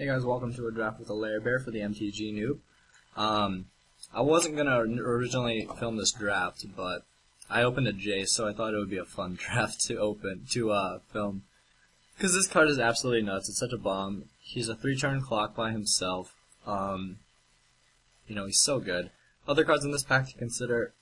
Hey guys, welcome to a draft with a lehrbehr for the MTGO. I wasn't gonna originally film this draft, but I opened a Jace, so I thought it would be a fun draft to film. Because this card is absolutely nuts. It's such a bomb. He's a 3-turn clock by himself. He's so good. Other cards in this pack to consider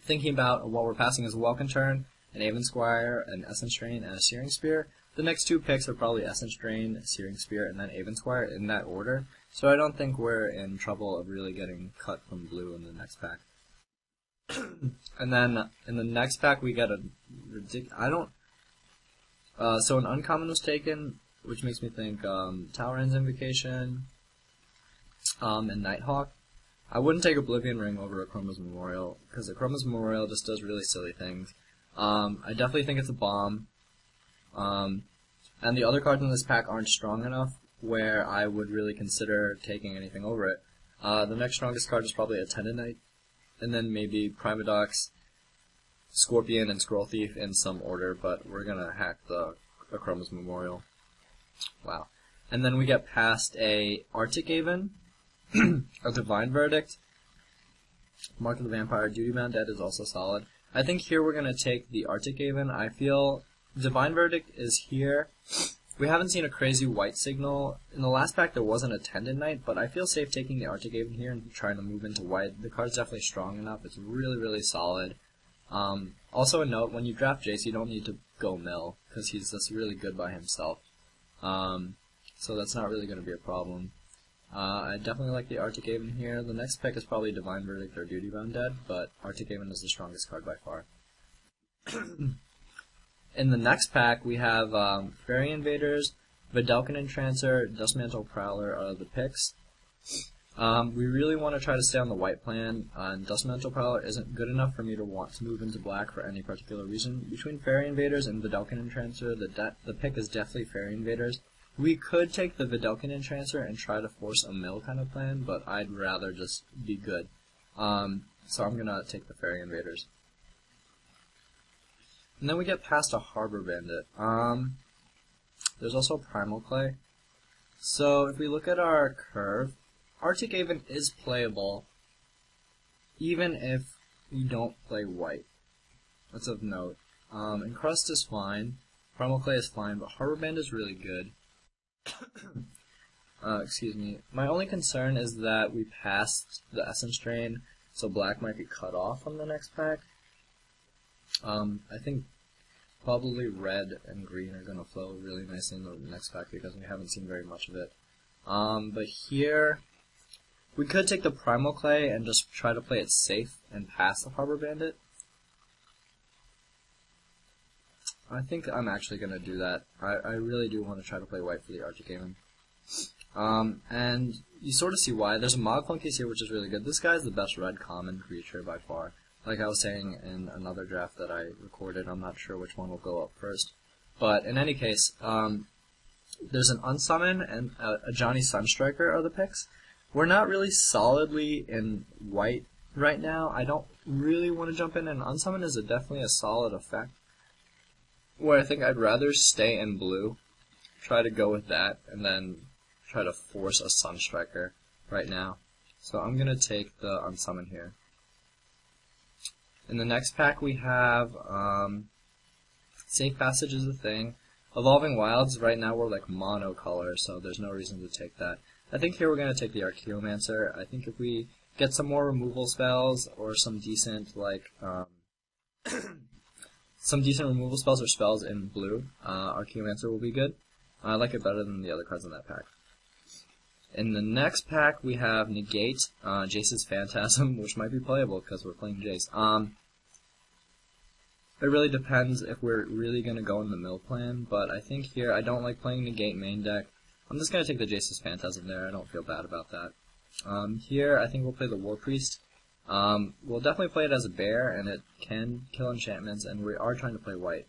thinking about while we're passing is a Welcome Turn, an Avacyn, an Essence Drain, and a Searing Spear. The next two picks are probably Essence Drain, Searing Spear, and then Avacyn in that order. So I don't think we're in trouble of really getting cut from blue in the next pack. And then in the next pack we get a so an uncommon was taken, which makes me think Talrand's Invocation, and Nighthawk. I wouldn't take Oblivion Ring over Akroma's Memorial, because Akroma's Memorial just does really silly things. I definitely think it's a bomb. And the other cards in this pack aren't strong enough where I would really consider taking anything over it. The next strongest card is probably a Attendant Knight, and then maybe Primodox, Scorpion, and Scroll Thief in some order, but we're gonna hack the Akroma's Memorial. Wow. And then we get past a Arctic Haven, a Divine Verdict, Mark of the Vampire, Duty Bound Dead is also solid. I think here we're gonna take the Arctic Haven. I feel Divine Verdict is here. We haven't seen a crazy white signal. In the last pack there wasn't a Attendant Knight, but I feel safe taking the Arctic Haven here and trying to move into white. The card's definitely strong enough. It's really, really solid. Also a note, when you draft Jace, you don't need to go mill, because he's just really good by himself. So that's not really going to be a problem. I definitely like the Arctic Haven here. The next pick is probably Divine Verdict or Duty Bound Dead, but Arctic Haven is the strongest card by far. In the next pack, we have Fairy Invaders, Vedalken Entrancer, Dustmantle Prowler are the picks. We really want to try to stay on the white plan, and Dustmantle Prowler isn't good enough for me to want to move into black for any particular reason. Between Fairy Invaders and Vedalken Entrancer, the pick is definitely Fairy Invaders. We could take the Vedalken Entrancer and try to force a mill kind of plan, but I'd rather just be good. So I'm going to take the Fairy Invaders. And then we get past a Harbor Bandit. There's also Primal Clay. So if we look at our curve, Arctic Haven is playable, even if we don't play white. That's of note. Encrust is fine, Primal Clay is fine, but Harbor Bandit is really good. Excuse me. My only concern is that we passed the Essence Drain, so black might be cut off from the next pack. I think probably red and green are going to flow really nicely in the next pack because we haven't seen very much of it. But here, we could take the Primal Clay and just try to play it safe and pass the Harbor Bandit. I think I'm actually going to do that. I really do want to try to play white for the Arctic Haven. And you sort of see why. There's a Mogflunk case here which is really good. This guy is the best red common creature by far. Like I was saying in another draft that I recorded, I'm not sure which one will go up first. But in any case, there's an Unsummon and a Johnny Sunstriker are the picks. We're not really solidly in white right now. I don't really want to jump in, and Unsummon is definitely a solid effect. Where I think I'd rather stay in blue, try to go with that, and then try to force a Sunstriker right now. So I'm going to take the Unsummon here. In the next pack we have Safe Passage is a thing. Evolving Wilds, right now we're like mono color, so there's no reason to take that. I think here we're going to take the Archaeomancer. I think if we get some more removal spells or some decent removal spells or spells in blue, Archaeomancer will be good. I like it better than the other cards in that pack. In the next pack we have Negate, Jace's Phantasm, which might be playable because we're playing Jace. It really depends if we're really going to go in the mill plan, but I think here I don't like playing Negate main deck. I'm just going to take the Jace's Phantasm there, I don't feel bad about that. Here I think we'll play the War Priest. We'll definitely play it as a bear, and it can kill enchantments, and we are trying to play white.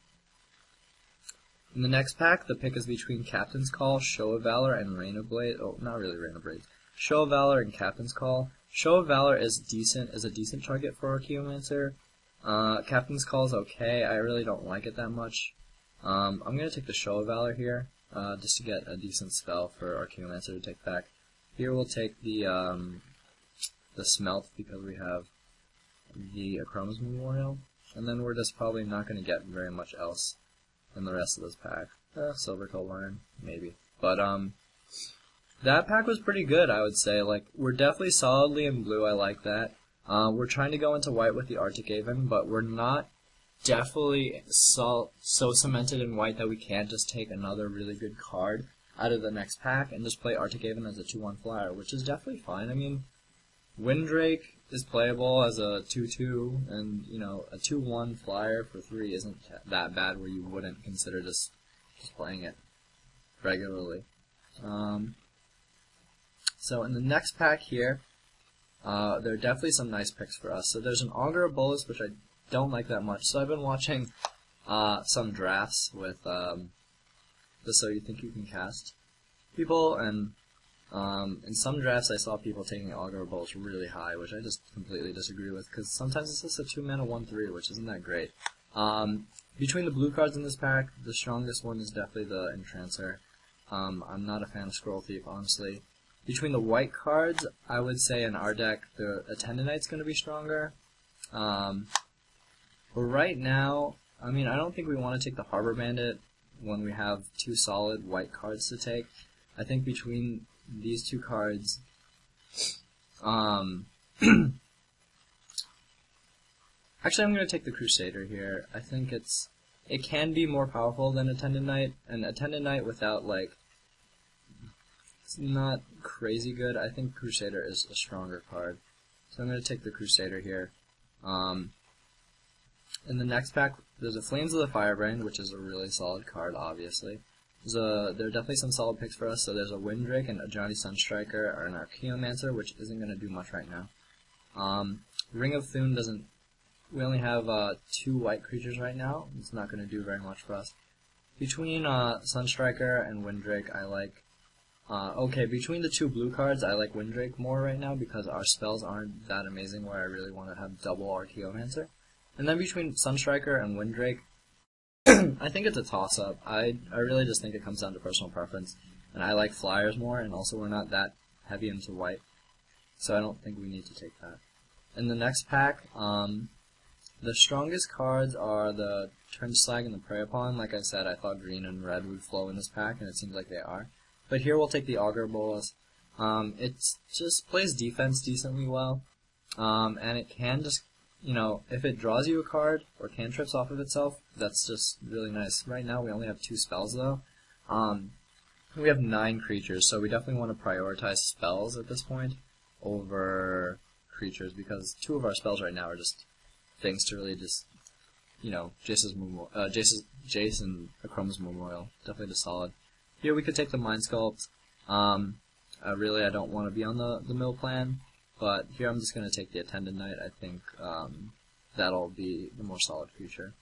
In the next pack, the pick is between Captain's Call, Show of Valor, and Rain of Blades. Oh, not really Rain of Blades. Show of Valor and Captain's Call. Show of Valor is a decent target for Archaeomancer. Captain's Call is okay. I really don't like it that much. I'm going to take the Show of Valor here. just to get a decent spell for Archaeomancer to take back. Here we'll take the Smelt because we have the Akroma's Memorial, and then we're just probably not going to get very much else in the rest of this pack. Silver Coat Line, maybe. But, that pack was pretty good, I would say. Like, we're definitely solidly in blue, I like that. We're trying to go into white with the Arctic Haven, but we're not definitely so cemented in white that we can't just take another really good card out of the next pack and just play Arctic Haven as a 2-1 flyer, which is definitely fine. I mean, Windrake is playable as a 2-2, and, you know, a 2-1 flyer for 3 isn't that bad where you wouldn't consider just playing it regularly. So in the next pack here, there are definitely some nice picks for us. So there's an Augur of Bolus, which I don't like that much. So I've been watching some drafts with the So You Think You Can Cast people, and in some drafts I saw people taking Augur of Bolus really high, which I just completely disagree with, because sometimes it's just a 2-mana 1/3, which isn't that great. Between the blue cards in this pack, the strongest one is definitely the Entrancer. I'm not a fan of Scroll Thief, honestly. Between the white cards, I would say in our deck, the Attendant Knight's going to be stronger. But right now, I mean, I don't think we want to take the Harbor Bandit when we have 2 solid white cards to take. I think between these 2 cards, actually, I'm going to take the Crusader here. I think it can be more powerful than Attendant Knight, and Attendant Knight without, like, it's not crazy good. I think Crusader is a stronger card. So I'm going to take the Crusader here. In the next pack, there's a Flames of the Firebrand, which is a really solid card, obviously. There are definitely some solid picks for us. So there's a Windrake and a Johnny Sunstriker, or an Archaeomancer, which isn't going to do much right now. Ring of Thune doesn't... We only have 2 white creatures right now. It's not going to do very much for us. Between Sunstriker and Windrake, I like... okay, between the 2 blue cards, I like Windrake more right now because our spells aren't that amazing where I really want to have double Archaeomancer. And then between Sunstriker and Windrake, I think it's a toss-up. I really just think it comes down to personal preference. And I like flyers more, and also we're not that heavy into white. So I don't think we need to take that. In the next pack, the strongest cards are the Trench Slag and the Prey Upon. Like I said, I thought green and red would flow in this pack, and it seems like they are. But here we'll take the Augur Bolus. It just plays defense decently well, and it can just, you know, if it draws you a card or cantrips off of itself, that's just really nice. Right now we only have 2 spells though. We have 9 creatures, so we definitely want to prioritize spells at this point over creatures, because 2 of our spells right now are just things to really just, you know, Jace's Akroma's Memorial, definitely just solid. Here we could take the Mind Sculpt. Really, I don't want to be on the mill plan, but here I'm just going to take the Attendant Knight. I think that'll be the more solid creature.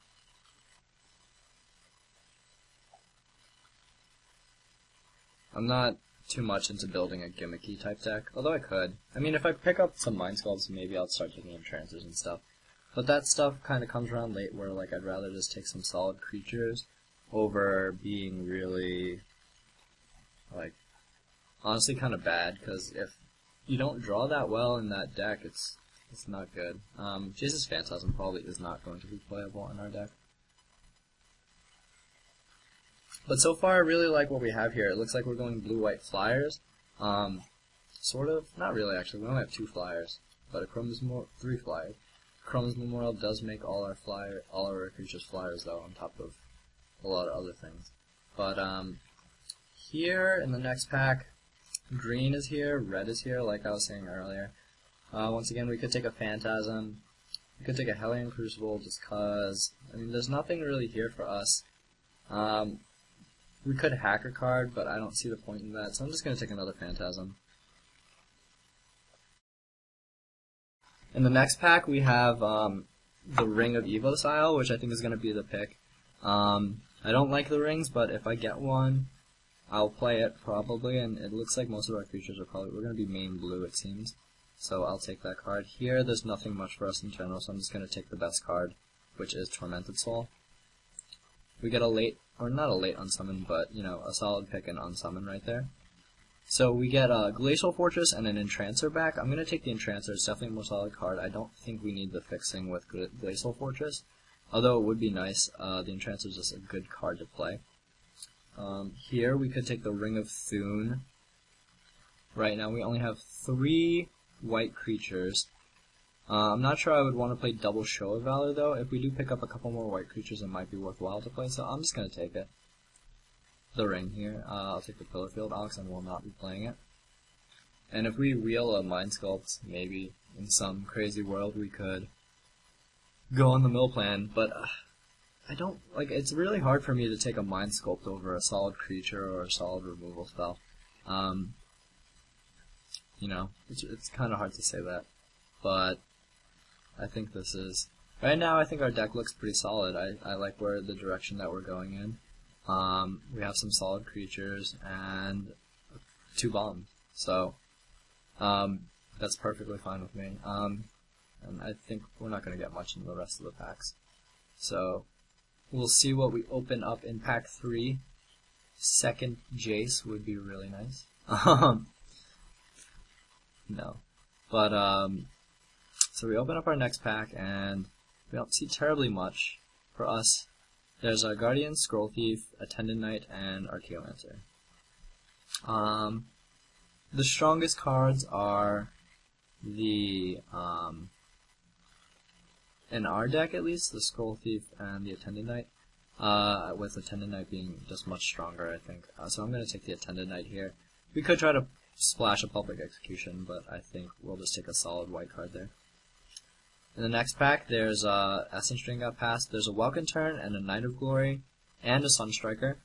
I'm not too much into building a gimmicky type deck, although I could. I mean, if I pick up some Mind Sculpts, maybe I'll start taking Entrancers and stuff. But that stuff kind of comes around late, where like I'd rather just take some solid creatures over being really, like, honestly kind of bad, because if you don't draw that well in that deck, it's not good. Jace's Phantasm probably is not going to be playable in our deck. But so far, I really like what we have here. It looks like we're going blue-white flyers. Sort of. Not really, actually. We only have 2 flyers, but 3 flyers. Akroma's Memorial does make all our creatures flyers, though, on top of a lot of other things. But here in the next pack, green is here, red is here, like I was saying earlier. Once again, we could take a Phantasm. We could take a Hellion Crucible, just cause. I mean, there's nothing really here for us. We could hack a card, but I don't see the point in that, so I'm just going to take another Phantasm. In the next pack, we have the Ring of Evocile, which I think is going to be the pick. I don't like the rings, but if I get one, I'll play it probably, and it looks like most of our creatures are we're going to be main blue, it seems. So I'll take that card. Here, there's nothing much for us in general, so I'm just going to take the best card, which is Tormented Soul. we get a late, or not a late unsummon, but, you know, a solid pick and unsummon right there. So we get a Glacial Fortress and an Entrancer back. I'm going to take the Entrancer. It's definitely a more solid card. I don't think we need the fixing with Glacial Fortress, although it would be nice. The Entrancer is just a good card to play. Here we could take the Ring of Thune. Right now we only have 3 white creatures. I'm not sure I would want to play double Show of Valor though. If we do pick up a couple more white creatures, it might be worthwhile to play, so I'm just going to take it. The ring here. I'll take the Pillarfield Ox and will not be playing it. And if we wheel a Mind Sculpt, maybe in some crazy world we could go on the mill plan, but I don't, like, it's really hard for me to take a Mind Sculpt over a solid creature or a solid removal spell. You know, it's kind of hard to say that, but I think this is, right now I think our deck looks pretty solid. I like where the direction that we're going in. We have some solid creatures and 2 bombs, so that's perfectly fine with me. And I think we're not going to get much in the rest of the packs. So we'll see what we open up in pack 3. Second Jace would be really nice. No, but so we open up our next pack and we don't see terribly much for us. There's our Guardian, Scroll Thief, Attendant Knight, and Archaeomancer. The strongest cards are the, in our deck at least, the Scroll Thief and the Attendant Knight, with Attendant Knight being just much stronger, I think. So I'm going to take the Attendant Knight here. We could try to splash a Public Execution, but I think we'll just take a solid white card there. In the next pack, there's Essence Drain got passed. There's a Welkin Turn and a Knight of Glory and a Sunstriker.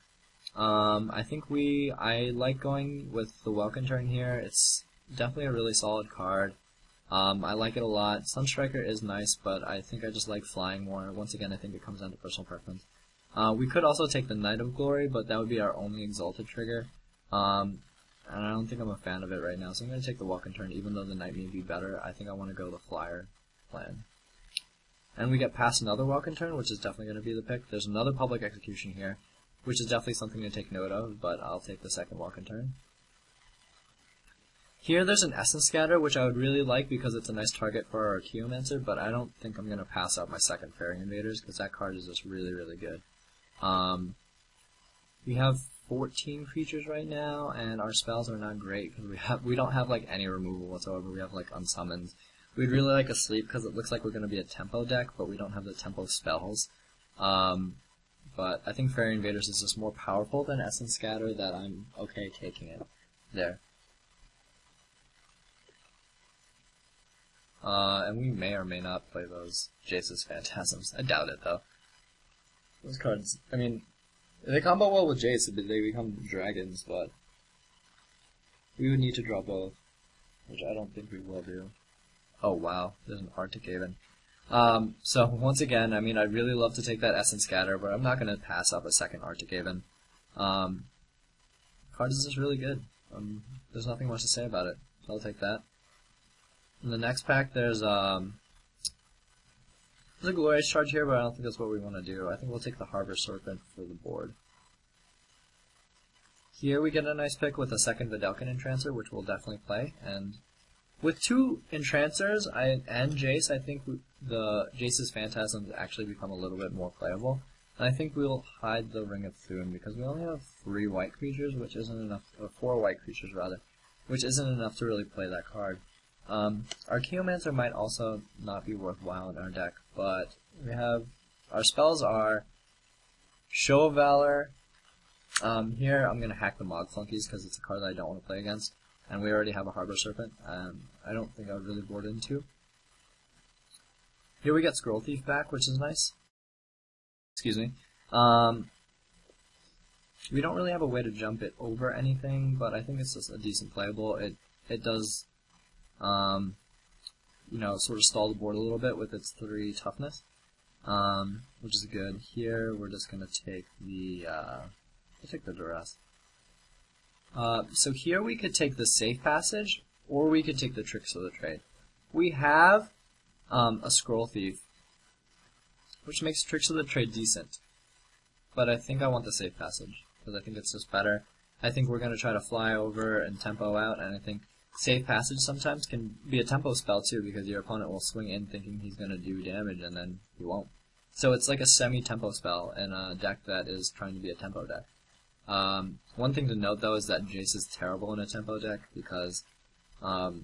I think I like going with the Welkin Turn here. It's definitely a really solid card. I like it a lot. Sunstriker is nice, but I think I just like flying more. Once again, I think it comes down to personal preference. We could also take the Knight of Glory, but that would be our only Exalted trigger. And I don't think I'm a fan of it right now, so I'm going to take the Welkin Turn, even though the Knight may be better. I think I want to go the Flyer plan. And we get past another Welkin Turn, which is definitely going to be the pick. There's another Public Execution here, which is definitely something to take note of, but I'll take the second Welkin Turn. Here there's an Essence Scatter, which I would really like because it's a nice target for our Archaeomancer, but I don't think I'm going to pass up my second Fairy Invaders, because that card is just really, really good. We have 14 creatures right now, and our spells are not great, because we don't have like any removal whatsoever. We have like unsummons. We'd really like a Sleep, because it looks like we're going to be a tempo deck, but we don't have the tempo spells. But I think Fairy Invaders is just more powerful than Essence Scatter, that I'm okay taking it there. And we may or may not play those Jace's Phantasms. I doubt it, though. Those cards, I mean, they combo well with Jace, they become dragons, but we would need to draw both, which I don't think we will do. Oh wow, there's an Arctic Haven. So once again, I mean, I'd really love to take that Essence Scatter, but I'm not going to pass up a second Arctic Haven. Card is just really good. There's nothing much to say about it, so I'll take that. In the next pack, there's a Glorious Charge here, but I don't think that's what we want to do. I think we'll take the Harbor Serpent for the board. Here we get a nice pick with a second Vidalcan Entrancer, which we'll definitely play. And with 2 Entrancers and Jace, I think the Jace's Phantasms actually become a little bit more playable. And I think we'll hide the Ring of Thune, because we only have 3 white creatures, which isn't enough, or 4 white creatures rather, which isn't enough to really play that card. Archaeomancer might also not be worthwhile in our deck, but we have, our spells are Show of Valor. Here I'm going to hack the Mog Flunkies because it's a card that I don't want to play against, and we already have a Harbor Serpent, and I don't think I would really board into. Here we get Scroll Thief back, which is nice. Excuse me. We don't really have a way to jump it over anything, but I think it's just a decent playable. It does, you know, sort of stall the board a little bit with its 3 toughness, which is good. Here we're just gonna take the we'll take the Duress. So here we could take the Safe Passage, or we could take the Tricks of the Trade. We have a Scroll Thief, which makes Tricks of the Trade decent. but I think I want the safe passage, because I think it's just better. I think we're going to try to fly over and tempo out, and I think safe passage sometimes can be a tempo spell too, because your opponent will swing in thinking he's going to do damage, and then he won't. So it's like a semi-tempo spell in a deck that is trying to be a tempo deck. One thing to note though is that Jace is terrible in a tempo deck, because tempo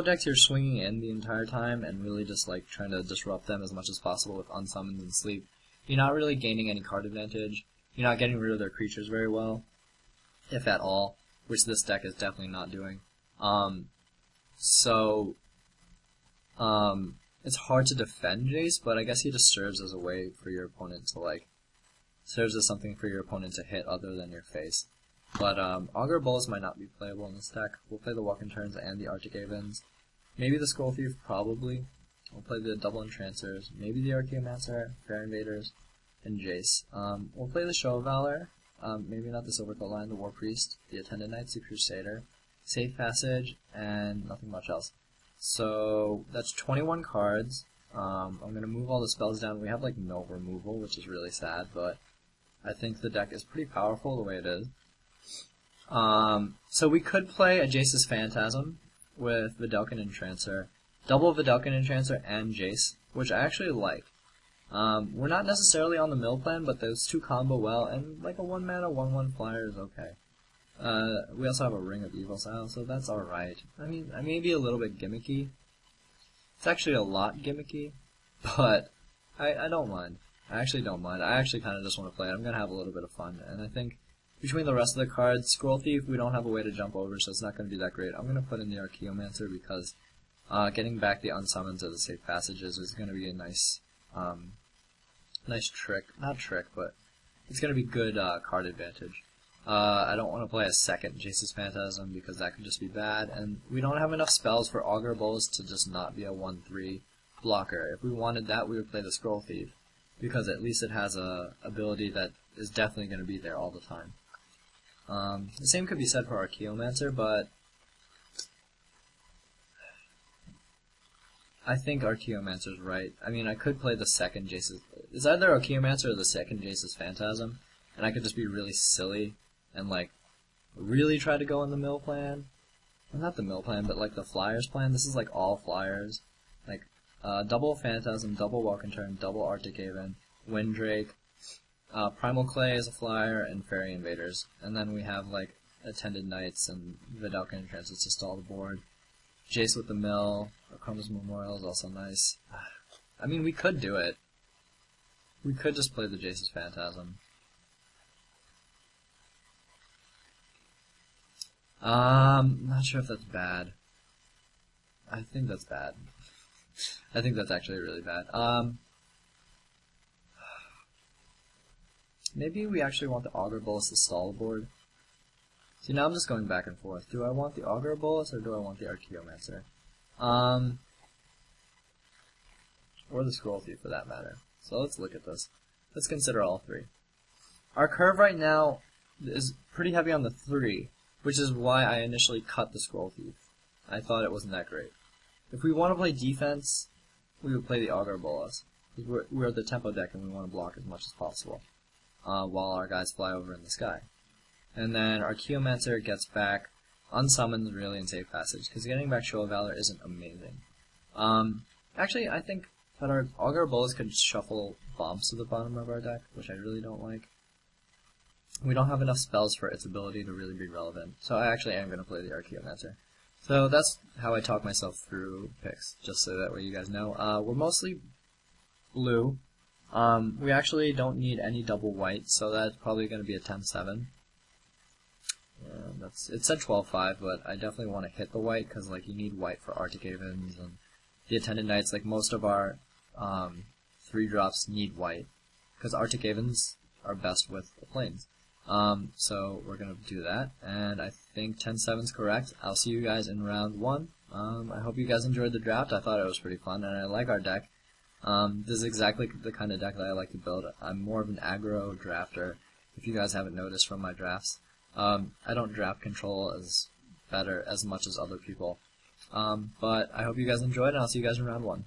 decks you're swinging in the entire time and really just like trying to disrupt them as much as possible with unsummons and sleep. You're not really gaining any card advantage. You're not getting rid of their creatures very well, if at all, which this deck is definitely not doing. It's hard to defend Jace, but I guess he just serves as a way for your opponent to serves as something for your opponent to hit other than your face. But Augur Bolus might not be playable in this deck. We'll play the Walk-in Turns and the Arctic Avens. Maybe the Scroll Thief, probably. We'll play the Double Entrancers, maybe the Archaeomancer, Fair Invaders, and Jace. We'll play the Show of Valor, maybe not the Silvercoat Line, the War Priest, the Attendant Knights, the Crusader, Safe Passage, and nothing much else. So that's 21 cards. I'm going to move all the spells down. We have like no removal, which is really sad, but I think the deck is pretty powerful the way it is. So we could play a Jace's Phantasm with Vidalcan Entrancer, double Vidalcan Entrancer and Jace, which I actually like. We're not necessarily on the mill plan, but those two combo well, and like a 1-mana 1/1 flyer is okay. We also have a Ring of Evil Style, so that's alright. I mean, I may be a little bit gimmicky. It's actually a lot gimmicky, but I don't mind. I actually don't mind. I actually kind of just want to play it. I'm going to have a little bit of fun, and I think between the rest of the cards, Scroll Thief, we don't have a way to jump over, so it's not going to be that great. I'm going to put in the Archaeomancer because getting back the unsummons or the safe passages is going to be a nice trick. Not trick, but it's going to be good card advantage. I don't want to play a second Jace's Phantasm because that could just be bad, and we don't have enough spells for Augur Bolus to just not be a 1/3 blocker. If we wanted that, we would play the Scroll Thief, because at least it has a ability that is definitely going to be there all the time. The same could be said for Archaeomancer, but I think Archaeomancer's right. I mean, I could play the second Jace's... It's either Archaeomancer or the second Jace's Phantasm, and I could just be really silly and, like, really try to go in the mill plan. Well, not the mill plan, but, like, the Flyers plan. This is, like, all Flyers. Like, double Phantasm, double Walk-in Turn, double Arctic Haven, Windrake, Primal Clay is a flyer, and Fairy Invaders. And then we have, like, Attended Knights and Vidalcan Entrancers to stall the board. Jace with the mill, Chroma's Memorial is also nice. I mean, we could do it. We could just play the Jace's Phantasm. Not sure if that's bad. I think that's bad. I think that's actually really bad. Maybe we actually want the Augur Bolus to stall the board. See, now I'm just going back and forth. Do I want the Augur Bolus or do I want the Archaeomancer? Or the Scroll Thief for that matter. So let's look at this. Let's consider all three. Our curve right now is pretty heavy on the 3, which is why I initially cut the Scroll Thief. I thought it wasn't that great. If we want to play defense, we would play the Augur Bolus. We're the tempo deck and we want to block as much as possible, while our guys fly over in the sky. And then Archaeomancer gets back unsummons really in safe passage, because getting back Show of Valor isn't amazing. Actually, I think that our Augur Bolus could shuffle bombs to the bottom of our deck, which I really don't like. We don't have enough spells for its ability to really be relevant, so I actually am going to play the Archaeomancer. So that's how I talk myself through picks, just so that way you guys know. We're mostly blue. We actually don't need any double white, so that's probably going to be a 10-7. It said 12-5, but I definitely want to hit the white, because like, you need white for Arctic Havens and the Attendant Knights. Like, most of our 3-drops need white, because Arctic Havens are best with the planes. So we're going to do that, and I think 10-7's correct. I'll see you guys in round 1. I hope you guys enjoyed the draft. I thought it was pretty fun, and I like our deck. This is exactly the kind of deck that I like to build. I'm more of an aggro drafter, if you guys haven't noticed from my drafts. I don't draft control as much as other people. But I hope you guys enjoyed, and I'll see you guys in round 1.